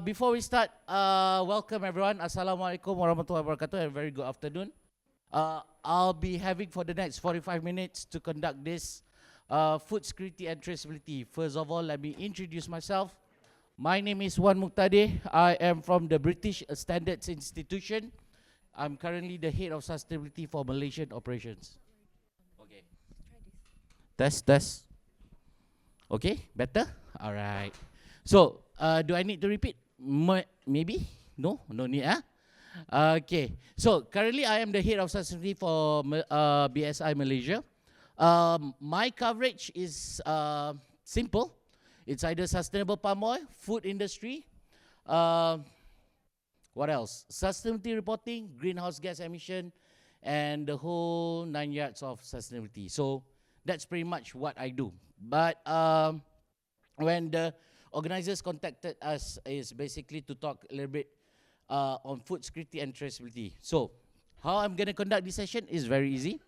Before we start, welcome everyone. Assalamualaikum warahmatullahi wabarakatuh. And very good afternoon. I'll be having for the next 45 minutes to conduct this food security and traceability. First of all, let me introduce myself. My name is Wan Muqtadir. I am from the British Standards Institution. I'm currently the head of sustainability for Malaysian operations. Okay. Test. Okay, better? All right. So, do I need to repeat? Maybe? No need, huh? Okay, so currently I am the head of sustainability for BSI Malaysia. My coverage is simple. It's either sustainable palm oil, food industry, what else? Sustainability reporting, greenhouse gas emission, and the whole 9 yards of sustainability. So that's pretty much what I do. But when the organizers contacted us, is basically to talk a little bit on food security and traceability. So how I'm going to conduct this session is very easy.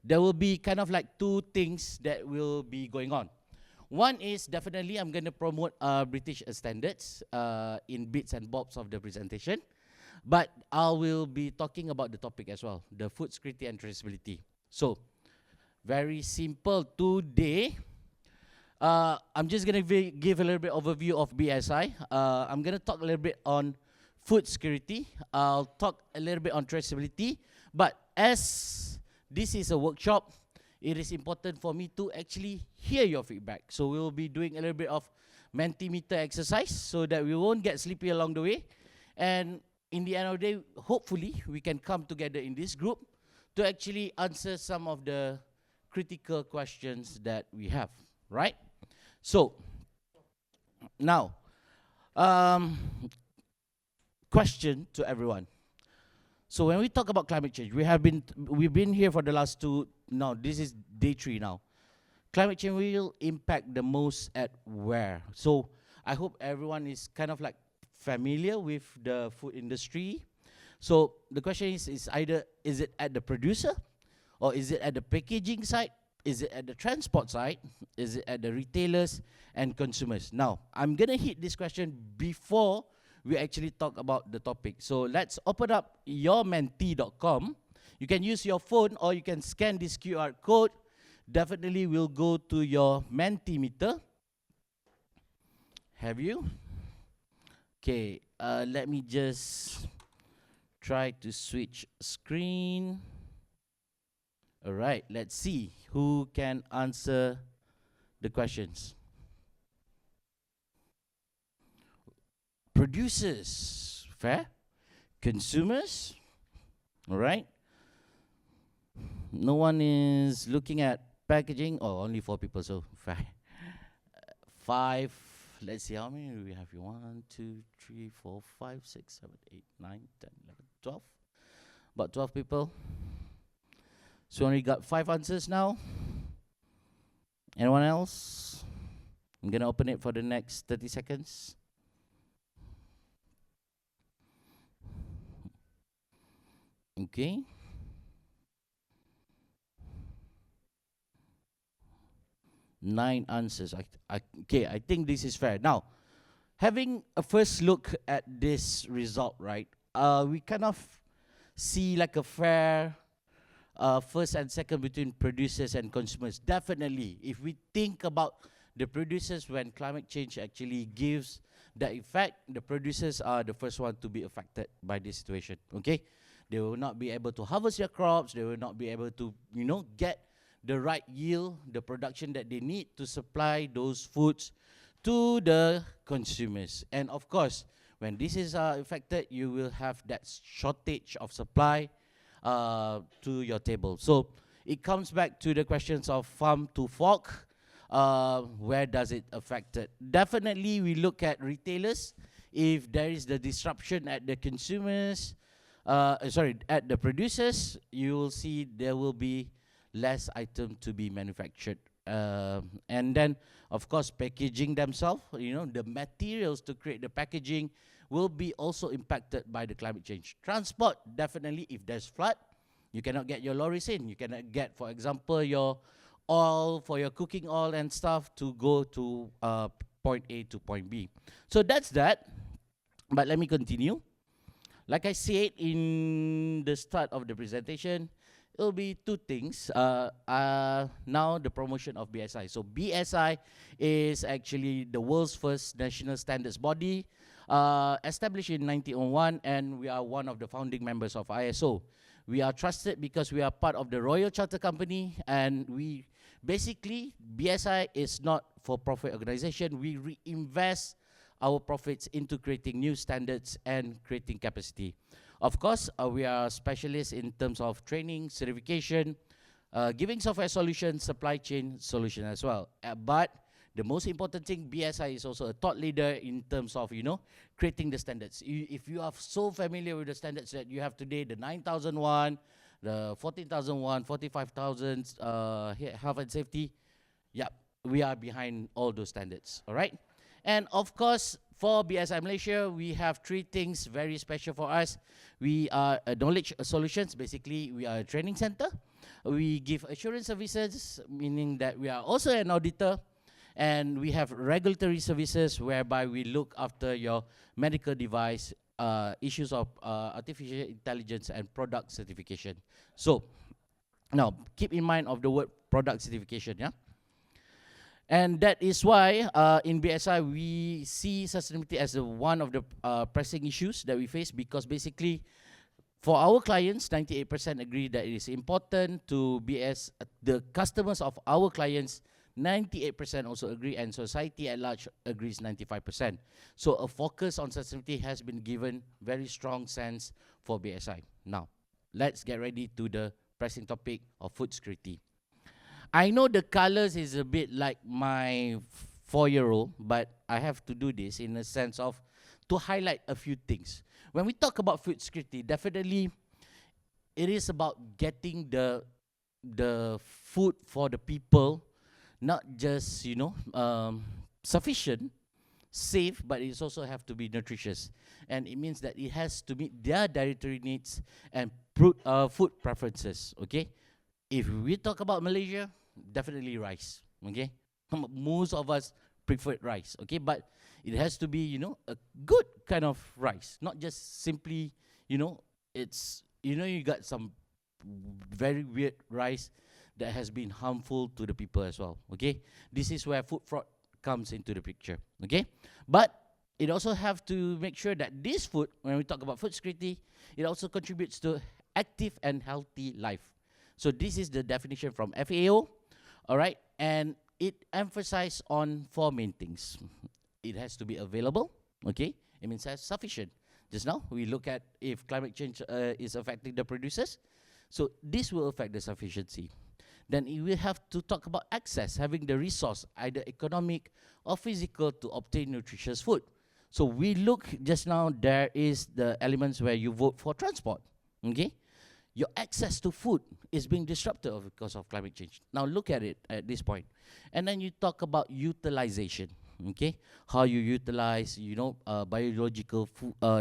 There will be kind of like two things that will be going on. One is definitely I'm going to promote British standards in bits and bobs of the presentation. But I will be talking about the topic as well, the food security and traceability. So very simple today. I'm just going to give a little bit overview of BSI. I'm going to talk a little bit on food security. I'll talk a little bit on traceability. But as this is a workshop, it is important for me to actually hear your feedback. So we'll be doing a little bit of Mentimeter exercise so that we won't get sleepy along the way. And in the end of the day, hopefully, we can come together in this group to actually answer some of the critical questions that we have, right? So, now, question to everyone. So when we talk about climate change, we've been here for the last now this is day 3 now. Climate change will impact the most at where? So I hope everyone is kind of like familiar with the food industry. So the question is it at the producer, or is it at the packaging side? Is it at the transport side? Is it at the retailers and consumers? Now, I'm going to hit this question before we actually talk about the topic. So let's open up yourmenti.com. You can use your phone or you can scan this QR code. Definitely will go to your Mentimeter. Have you? Okay, let me just try to switch screen. All right, let's see who can answer the questions. Producers, fair. Consumers, all right. No one is looking at packaging. Oh, only 4 people, so fair. 5. Let's see, how many do we have here? 1, 2, 3, 4, 5, 6, 7, 8, 9, 10, 11, 12. About 12 people. So only got 5 answers now. Anyone else? I'm going to open it for the next 30 seconds. Okay. Nine answers. Okay, I think this is fair. Now, having a first look at this result, right? We kind of see like a fair first and second between producers and consumers. Definitely, if we think about the producers when climate change actually gives the effect, the producers are the first one to be affected by this situation, okay? They will not be able to harvest their crops, they will not be able to, get the right yield, the production that they need to supply those foods to the consumers. And of course, when this is affected, you will have that shortage of supply to your table. So it comes back to the questions of farm to fork. Where does it affect it? Definitely, we look at retailers. If there is the disruption at the consumers, at the producers, you will see there will be less item to be manufactured. And then, of course, packaging themselves, the materials to create the packaging will be also impacted by the climate change. Transport, definitely, if there's flood, you cannot get your lorries in. You cannot get, for example, your oil for your cooking oil and stuff to go to point A to point B. So that's that. But let me continue. Like I said in the start of the presentation, it will be two things. Now the promotion of BSI. So BSI is actually the world's first national standards body, established in 1901, and we are one of the founding members of ISO. We are trusted because we are part of the Royal Charter Company, and we basically, BSI is not for-profit organization. We reinvest our profits into creating new standards and creating capacity. Of course, we are specialists in terms of training, certification, giving software solutions, supply chain solution as well. But the most important thing, BSI is also a thought leader in terms of, creating the standards. If you are so familiar with the standards that you have today, the 9001, the 14001, 45,000, health and safety, yeah, we are behind all those standards, all right? And of course, for BSI Malaysia, we have three things very special for us. We are a knowledge solutions. Basically, we are a training center. We give assurance services, meaning that we are also an auditor. And we have regulatory services whereby we look after your medical device, issues of artificial intelligence and product certification. So, now, keep in mind of the word product certification, yeah? And that is why in BSI we see sustainability as one of the pressing issues that we face, because basically for our clients, 98% agree that it is important to BS. The customers of our clients, 98% also agree, and society at large agrees 95%. So a focus on sustainability has been given very strong sense for BSI. Now, let's get ready to the pressing topic of food security. I know the colors is a bit like my 4-year-old, but I have to do this in a sense of to highlight a few things. When we talk about food security, definitely it is about getting the food for the people, not just sufficient, safe, but it also have to be nutritious, and it means that it has to meet their dietary needs and food preferences. Okay, if we talk about Malaysia, definitely rice, okay? Most of us prefer rice, okay? But it has to be, a good kind of rice, not just simply, it's, you got some very weird rice that has been harmful to the people as well, okay? This is where food fraud comes into the picture, okay? But it also have to make sure that this food, when we talk about food security, it also contributes to active and healthy life. So this is the definition from FAO. All right, and it emphasizes on 4 main things. It has to be available, okay? It means has sufficient. Just now, we look at if climate change is affecting the producers. So this will affect the sufficiency. Then we will have to talk about access, having the resource, either economic or physical, to obtain nutritious food. So we look just now, there is the elements where you vote for transport, okay? Your access to food is being disrupted because of climate change. Now look at it at this point. And then you talk about utilization, okay? How you utilize, biological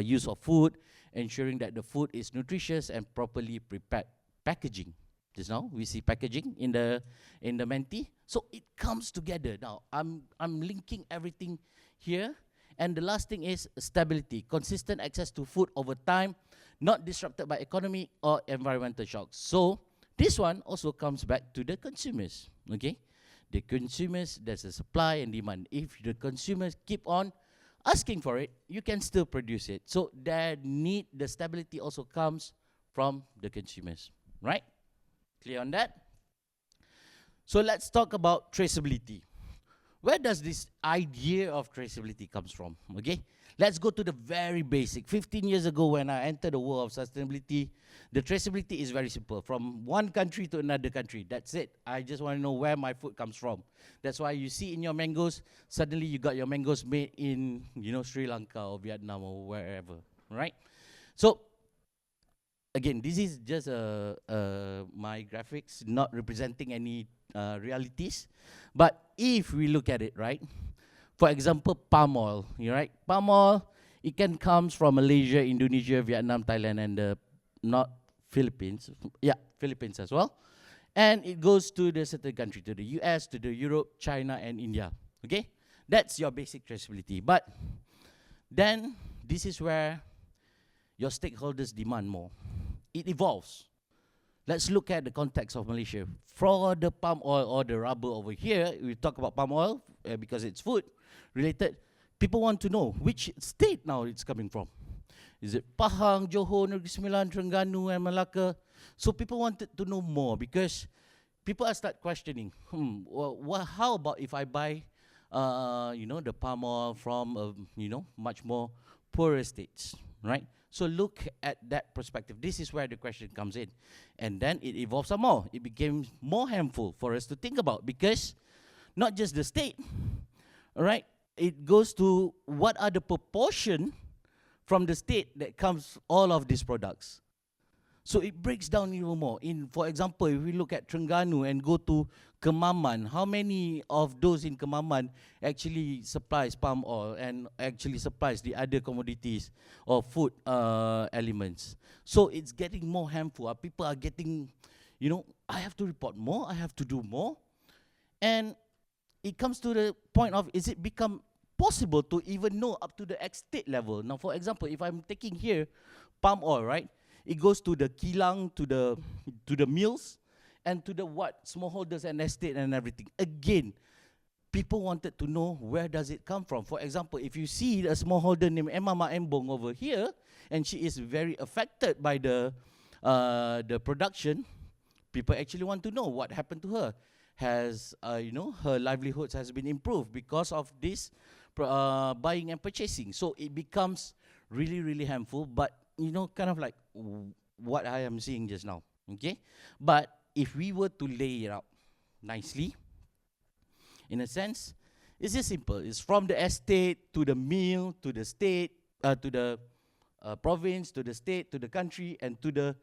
use of food, ensuring that the food is nutritious and properly prepared. Packaging. Just now we see packaging in the Menti. So it comes together. Now I'm linking everything here. And the last thing is stability, consistent access to food over time, not disrupted by economic or environmental shocks. So this one also comes back to the consumers, okay? The consumers, there's a supply and demand. If the consumers keep on asking for it, you can still produce it. So the stability also comes from the consumers, right? Clear on that? So let's talk about traceability. Where does this idea of traceability comes from, okay? Let's go to the very basic. 15 years ago when I entered the world of sustainability, the traceability is very simple. From one country to another country, that's it. I just want to know where my food comes from. That's why you see in your mangoes, suddenly you got your mangoes made in, Sri Lanka or Vietnam or wherever, right? So, again, this is just my graphics, not representing any realities. But if we look at it, right? For example, palm oil, right? Palm oil, it can comes from Malaysia, Indonesia, Vietnam, Thailand, and not Philippines. Yeah, Philippines as well. And it goes to the certain country, to the US, to the Europe, China, and India. Okay? That's your basic traceability. But then this is where your stakeholders demand more. It evolves. Let's look at the context of Malaysia. For the palm oil or the rubber over here, we talk about palm oil because it's food related. People want to know which state now it's coming from. Is it Pahang, Johor, Negeri Sembilan, Terengganu, and Malacca? So people wanted to know more because people are start questioning. How about if I buy, the palm oil from, much more poorer states, right? So look at that perspective. This is where the question comes in. And then it evolves some more. It became more harmful for us to think about because not just the state, all right? It goes to what are the proportion from the state that comes all of these products. So it breaks down even more. For example, if we look at Terengganu and go to Kemaman, how many of those in Kemaman actually supplies palm oil and actually supplies the other commodities or food elements? So it's getting more harmful. People are getting, I have to report more, I have to do more. And it comes to the point of, is it become possible to even know up to the estate level? Now, for example, if I'm taking here palm oil, right? It goes to the kilang, to the mills, and to the smallholders and estate and everything. Again, people wanted to know where does it come from. For example, if you see a smallholder named Emma Maembong over here, and she is very affected by the production, people actually want to know what happened to her. Has her livelihoods has been improved because of this buying and purchasing. So it becomes really, really harmful. But kind of like what I am seeing just now. Okay, but if we were to lay it out nicely, in a sense, it's just simple. It's from the estate to the mill to the state to the province to the state to the country and to the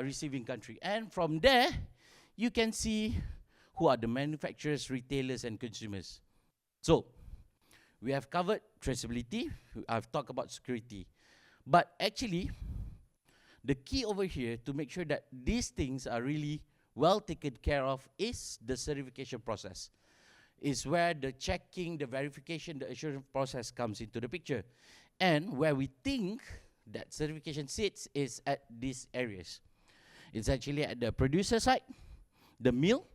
receiving country. And from there, you can see who are the manufacturers, retailers, and consumers. So we have covered traceability. I've talked about security. But actually, the key over here to make sure that these things are really well taken care of is the certification process. Is where the checking, the verification, the assurance process comes into the picture. And where we think that certification sits is at these areas. It's actually at the producer side, the mill,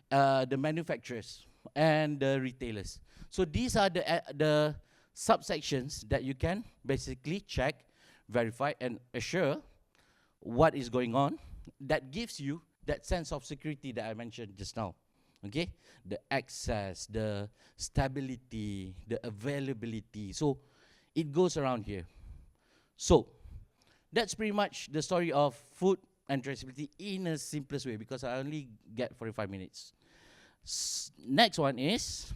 the manufacturers, and the retailers. So these are the subsections that you can basically check, verify, and assure what is going on. That gives you that sense of security that I mentioned just now. Okay? The access, the stability, the availability. So it goes around here. So that's pretty much the story of food and traceability in a simplest way because I only get 45 minutes. Next one is,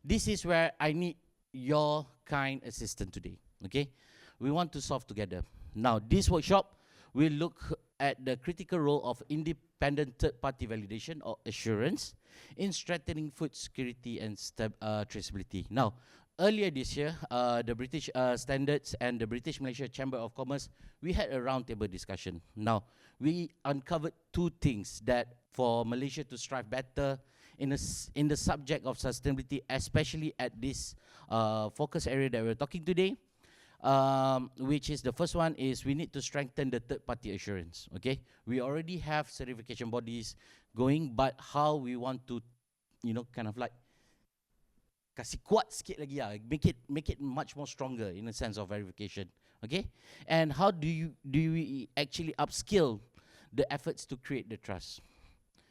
this is where I need your kind assistance today, okay? We want to solve together. Now, this workshop will look at the critical role of independent third-party validation or assurance in strengthening food security and traceability. Now, earlier this year, the British Standards and the British Malaysia Chamber of Commerce, we had a roundtable discussion. Now, we uncovered two things that for Malaysia to strive better in the subject of sustainability, especially at this focus area that we're talking today, which is the first one is we need to strengthen the third-party assurance, okay? We already have certification bodies going, but how we want to, kind of like kasih kuat sikit lagi lah, make it much more stronger in a sense of verification, okay? And how do we actually upskill the efforts to create the trust?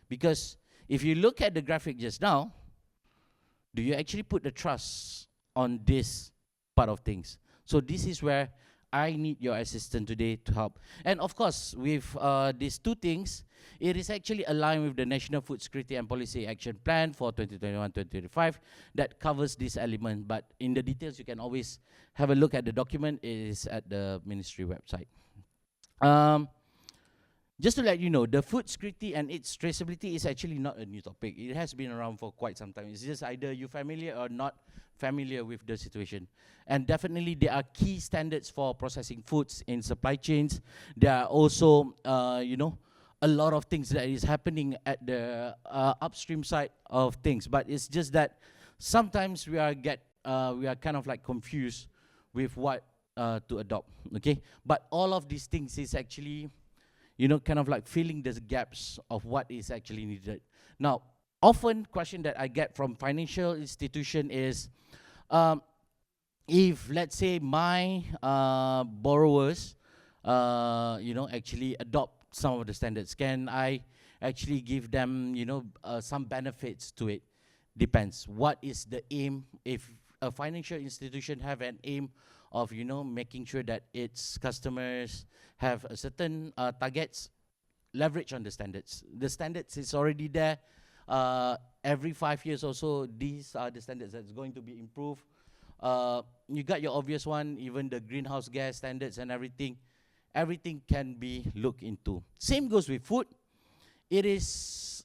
Because if you look at the graphic just now, do you actually put the trust on this part of things? So this is where I need your assistance today to help. And of course, with these two things, it is actually aligned with the National Food Security and Policy Action Plan for 2021-2025 that covers this element. But in the details, you can always have a look at the document. It is at the ministry website. Just to let you know, the food security and its traceability is actually not a new topic. It has been around for quite some time. It's just either you're familiar or not familiar with the situation. And definitely there are key standards for processing foods in supply chains. There are also, a lot of things that is happening at the upstream side of things. But it's just that sometimes we are kind of like confused with what to adopt. Okay, but all of these things is actually, you know, kind of like filling the gaps of what is actually needed. Now, often question that I get from financial institution is, um, if let's say my borrowers, you know, actually adopt some of the standards, can I actually give them, you know, some benefits to it? Depends. What is the aim? If a financial institution have an aim of, you know, making sure that its customers have a certain targets, leverage on the standards. The standards is already there. Every 5 years or so, these are the standards that's going to be improved. You got your obvious one, even the greenhouse gas standards and everything. Everything can be looked into. Same goes with food. It is,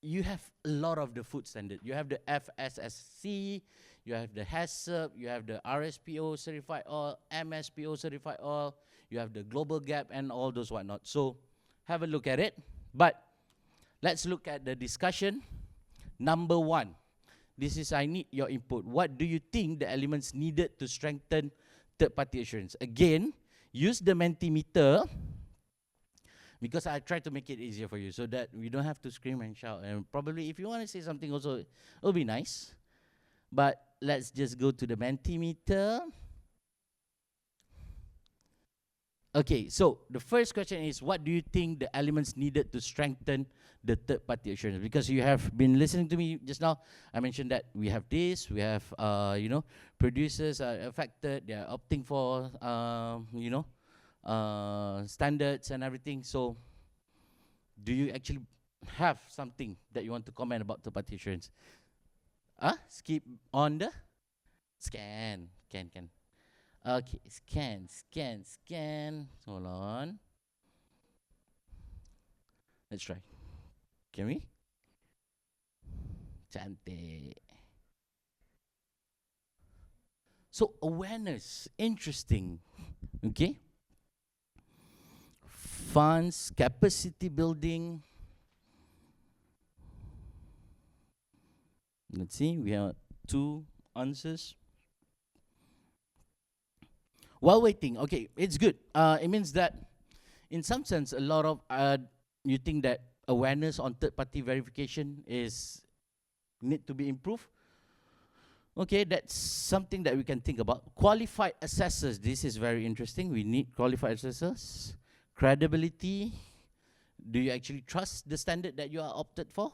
you have a lot of the food standard. You have the FSSC, you have the HACCP, you have the RSPO certified oil, MSPO certified oil, you have the global gap and all those whatnot. So have a look at it. But let's look at the discussion. Number one, this is, I need your input. What do you think the elements needed to strengthen third-party assurance? Again, use the Mentimeter, because I try to make it easier for you so that we don't have to scream and shout. And probably if you want to say something also, it'll be nice. But let's just go to the Mentimeter. Okay, so the first question is, what do you think the elements needed to strengthen the third-party assurance? Because you have been listening to me just now, I mentioned that we have this, we have, you know, producers are affected, they are opting for, you know, standards and everything. So do you actually have something that you want to comment about third-party assurance? Skip on the scan. Can. Okay, scan. Hold on. Let's try. Can we? Cantik. So awareness, interesting. Okay. Funds, capacity building. Let's see, we have 2 answers. While waiting, okay, it's good. It means that, in some sense, a lot of you think that awareness on third-party verification is need to be improved. Okay, that's something that we can think about. Qualified assessors, this is very interesting. We need qualified assessors. Credibility, do you actually trust the standard that you are opted for?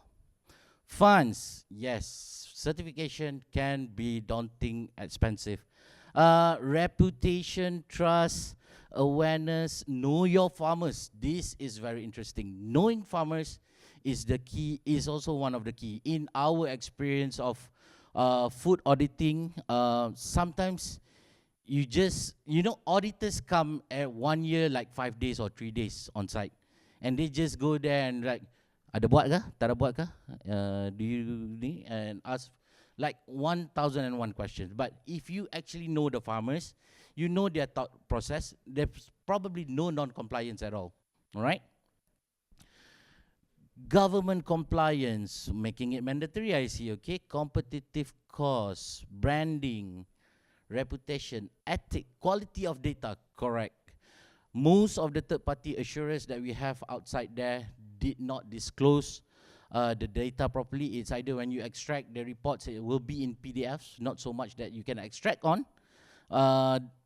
Funds, yes, certification can be daunting, expensive. Reputation, trust, awareness, know your farmers. This is very interesting. Knowing farmers is the key, is also one of the key. In our experience of food auditing, sometimes you just, you know, auditors come at 1 year, like 5 days or 3 days on site. And they just go there and like, ada buat kah? Tak ada buat kah? Do you need? And ask like 1,001 questions. But if you actually know the farmers, you know their thought process, there's probably no non-compliance at all. All right? Government compliance, making it mandatory, I see, okay? Competitive costs, branding, reputation, ethic, quality of data, correct. Most of the third-party assurers that we have outside there did not disclose the data properly. It's either when you extract the reports, it will be in PDFs, not so much that you can extract on.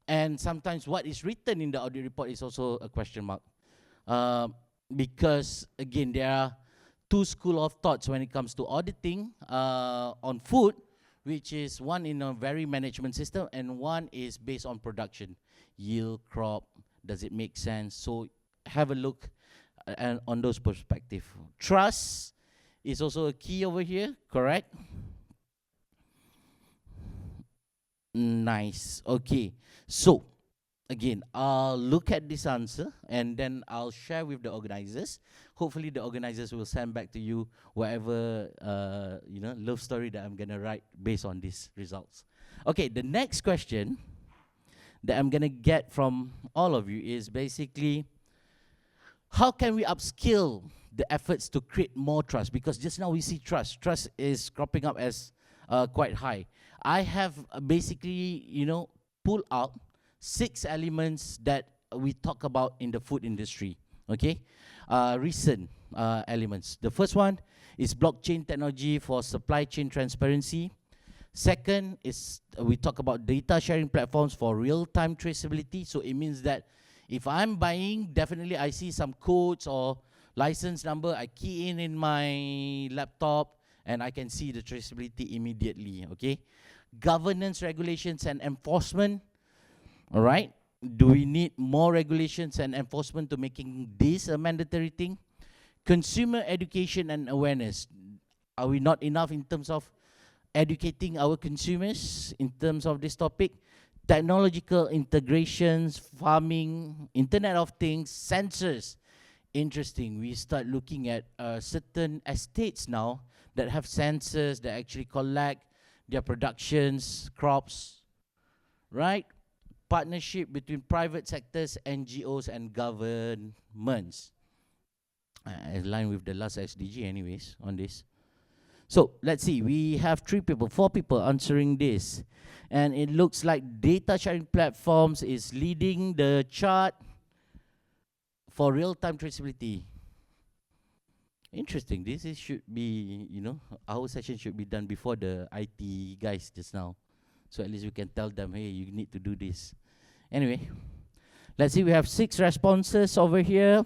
And sometimes what is written in the audit report is also a question mark. Because, again, there are 2 schools of thoughts when it comes to auditing on food, which is one in a very management system and one is based on production. Yield, crop, does it make sense? So have a look on those perspectives. Trust is also a key over here, correct? Nice, okay. So, again, I'll look at this answer and then I'll share with the organizers. Hopefully the organizers will send back to you whatever, you know, love story that I'm gonna write based on these results. Okay, the next question that I'm gonna get from all of you is basically, how can we upskill the efforts to create more trust? Because just now we see trust. Trust is cropping up as quite high. I have basically, you know, pulled out 6 elements that we talk about in the food industry. Okay, recent elements. The first one is blockchain technology for supply chain transparency. Second is we talk about data sharing platforms for real-time traceability. So it means that if I'm buying, definitely I see some codes or license number, I key in my laptop, and I can see the traceability immediately, okay? Governance, regulations, and enforcement, all right? Do we need more regulations and enforcement to making this a mandatory thing? Consumer education and awareness. Are we not enough in terms of educating our consumers in terms of this topic? Technological integrations, farming, Internet of Things, sensors. Interesting. We start looking at certain estates now that have sensors that actually collect their productions, crops, right? Partnership between private sectors, NGOs, and governments. In line with the last SDG, anyways, on this. So let's see, we have 4 people answering this. And it looks like data sharing platforms is leading the chart for real-time traceability. Interesting. Should be, our session should be done before the IT guys just now. So at least we can tell them, hey, you need to do this. Anyway, let's see, we have 6 responses over here.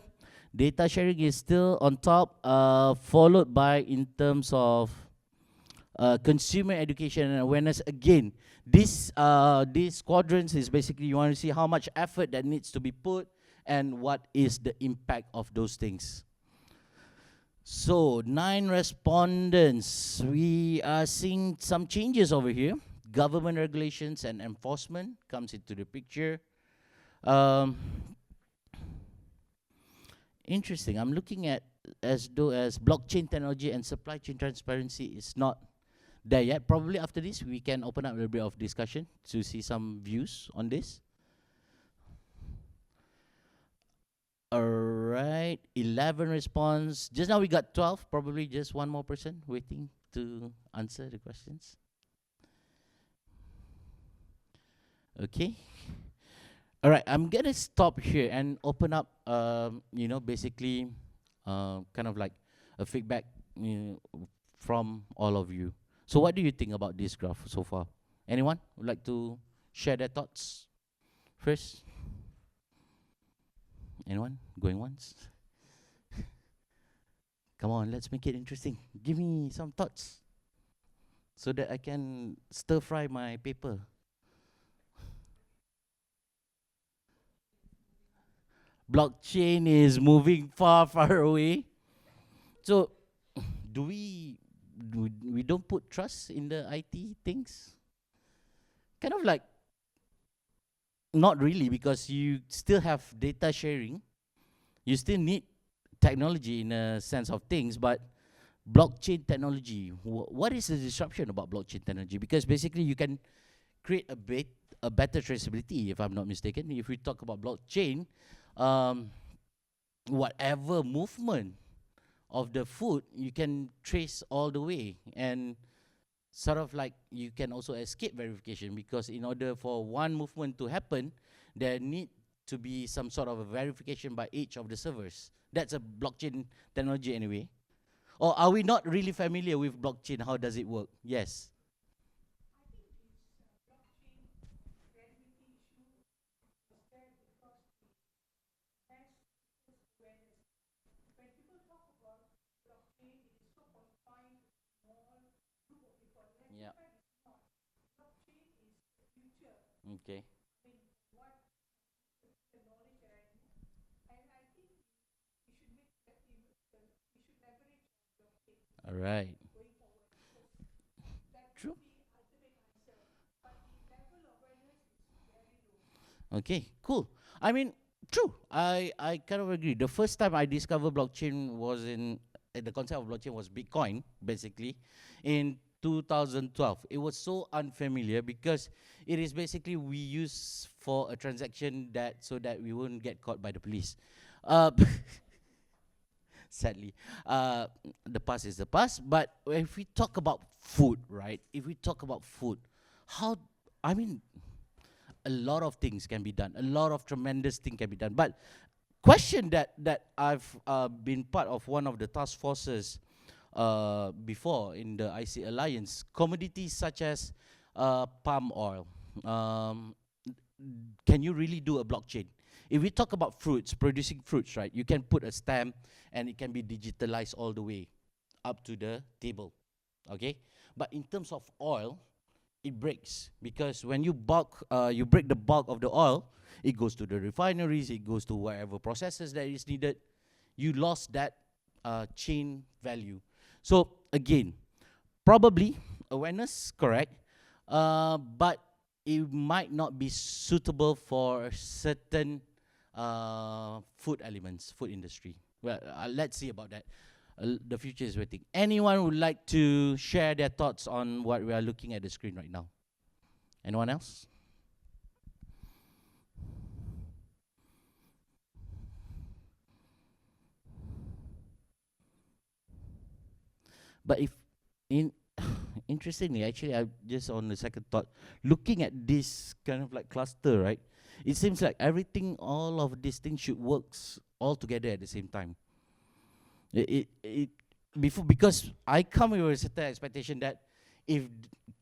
Data sharing is still on top, followed by in terms of consumer education and awareness. Again, these quadrants is basically you want to see how much effort that needs to be put and what is the impact of those things. So 9 respondents. We are seeing some changes over here. Government regulations and enforcement comes into the picture. Interesting. I'm looking at as though as blockchain technology and supply chain transparency is not there yet. Probably after this, we can open up a little bit of discussion to see some views on this. All right, 11 response. Just now we got 12. Probably just one more person waiting to answer the questions. Okay. All right, I'm gonna stop here and open up, basically, kind of like a feedback from all of you. So what do you think about this graph so far? Anyone would like to share their thoughts first? Anyone? Going once? Come on, let's make it interesting. Give me some thoughts so that I can stir fry my paper. Blockchain is moving far, far away. So, do we don't put trust in the IT things? Kind of like, not really, because you still have data sharing. You still need technology in a sense of things, but blockchain technology, what is the disruption about blockchain technology? Because basically you can create a better traceability, if I'm not mistaken. If we talk about blockchain, whatever movement of the food, you can trace all the way, and sort of like you can also escape verification, because in order for one movement to happen, there need to be some sort of a verification by each of the servers. That's a blockchain technology anyway. Or are we not really familiar with blockchain? How does it work? Yes. Yeah. Okay. All right. True. Okay, cool. I mean, true. I kind of agree. The first time I discovered blockchain was the concept of blockchain was Bitcoin, basically, in 2012. It was so unfamiliar because it is basically we use for a transaction that so that we won't get caught by the police. Uh, sadly, the past is the past. But if we talk about food, right? If we talk about food, how I mean, a lot of things can be done. A lot of tremendous thing can be done. But question that I've been part of one of the task forces before in the IC Alliance, commodities such as palm oil. Um, can you really do a blockchain? If we talk about fruits, producing fruits, right? You can put a stamp and it can be digitalized all the way up to the table, okay? But in terms of oil, it breaks because when you break the bulk of the oil, it goes to the refineries, it goes to whatever processes that is needed. You lost that chain value. So again, probably awareness, correct, but it might not be suitable for certain food elements, food industry. Well, let's see about that. The future is waiting. Anyone would like to share their thoughts on what we are looking at the screen right now? Anyone else? But if in interestingly, actually, I just on the second thought, looking at this kind of like cluster, right? It seems like everything, all of these things should works all together at the same time. It before because I come with a certain expectation that if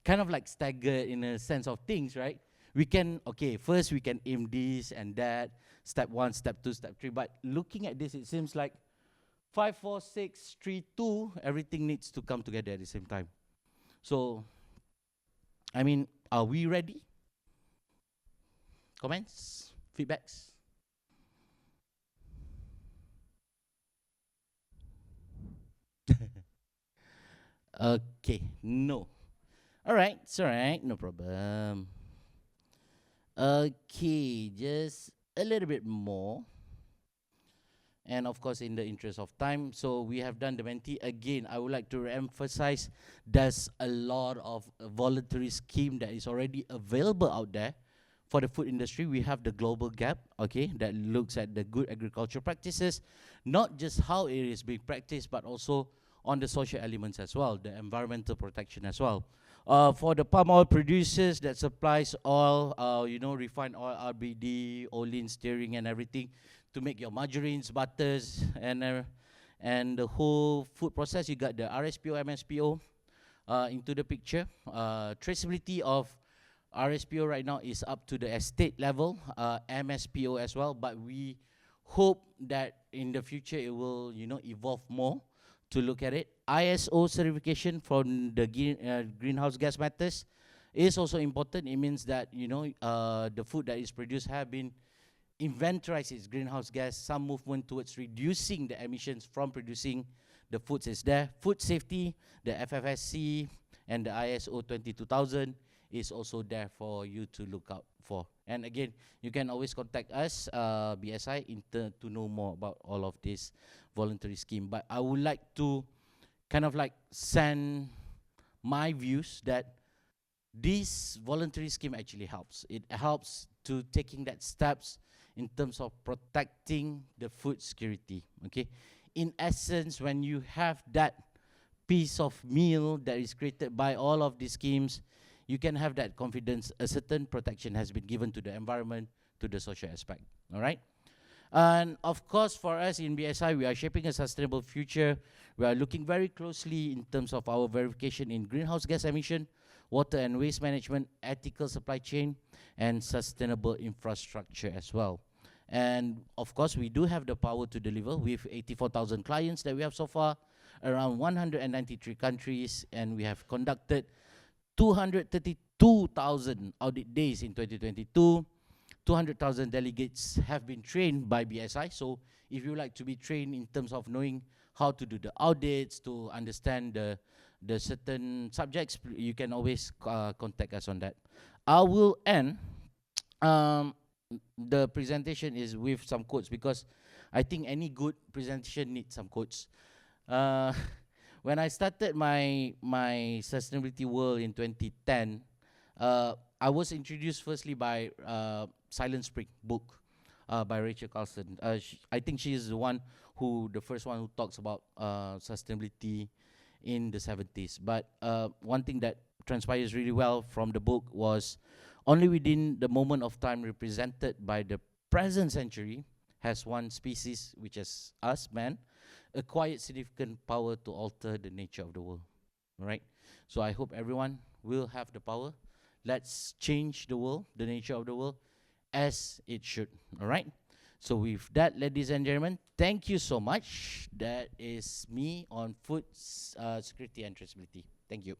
kind of like staggered in a sense of things, right? We can first we can aim this and that, step one, step two, step three. But looking at this, it seems like 5, 4, 6, 3, 2, everything needs to come together at the same time. So, I mean, are we ready? Comments? Feedbacks? Okay, no. Alright, it's alright, no problem. Okay, just a little bit more. And of course, in the interest of time, so we have done the mentee. Again, I would like to emphasize there's a lot of voluntary scheme that is already available out there for the food industry. We have the global gap, okay, that looks at the good agricultural practices, not just how it is being practiced, but also on the social elements as well, the environmental protection as well. For the palm oil producers that supplies oil, refined oil, RBD, olein steering and everything, to make your margarines, butters, and the whole food process. You got the RSPO, MSPO into the picture. Traceability of RSPO right now is up to the estate level, MSPO as well, but we hope that in the future it will, evolve more to look at it. ISO certification from the greenhouse gas matters is also important. It means that, the food that is produced have been inventorize its greenhouse gas, some movement towards reducing the emissions from producing the foods is there. Food safety, the FFSC and the ISO 22000 is also there for you to look out for. And again, you can always contact us, BSI, to know more about all of this voluntary scheme. But I would like to kind of like send my views that this voluntary scheme actually helps. It helps to taking that steps in terms of protecting the food security, okay? In essence, when you have that piece of meal that is created by all of these schemes, you can have that confidence a certain protection has been given to the environment, to the social aspect, all right? And of course, for us in BSI, we are shaping a sustainable future. We are looking very closely in terms of our verification in greenhouse gas emission, water and waste management, ethical supply chain, and sustainable infrastructure as well. And of course, we do have the power to deliver with 84,000 clients that we have so far, around 193 countries, and we have conducted 232,000 audit days in 2022. 200,000 delegates have been trained by BSI. So if you like to be trained in terms of knowing how to do the audits, to understand the certain subjects, you can always contact us on that. I will end the presentation is with some quotes, because I think any good presentation needs some quotes. When I started my sustainability world in 2010, I was introduced firstly by Silent Spring book by Rachel Carlson. I think she is the first one who talks about sustainability in the 70s. But one thing that transpires really well from the book was Only within the moment of time represented by the present century has one species, which is us, man, acquired significant power to alter the nature of the world. All right? So I hope everyone will have the power. Let's change the world, the nature of the world, as it should. All right? So with that, ladies and gentlemen, thank you so much. That is me on food security and traceability. Thank you.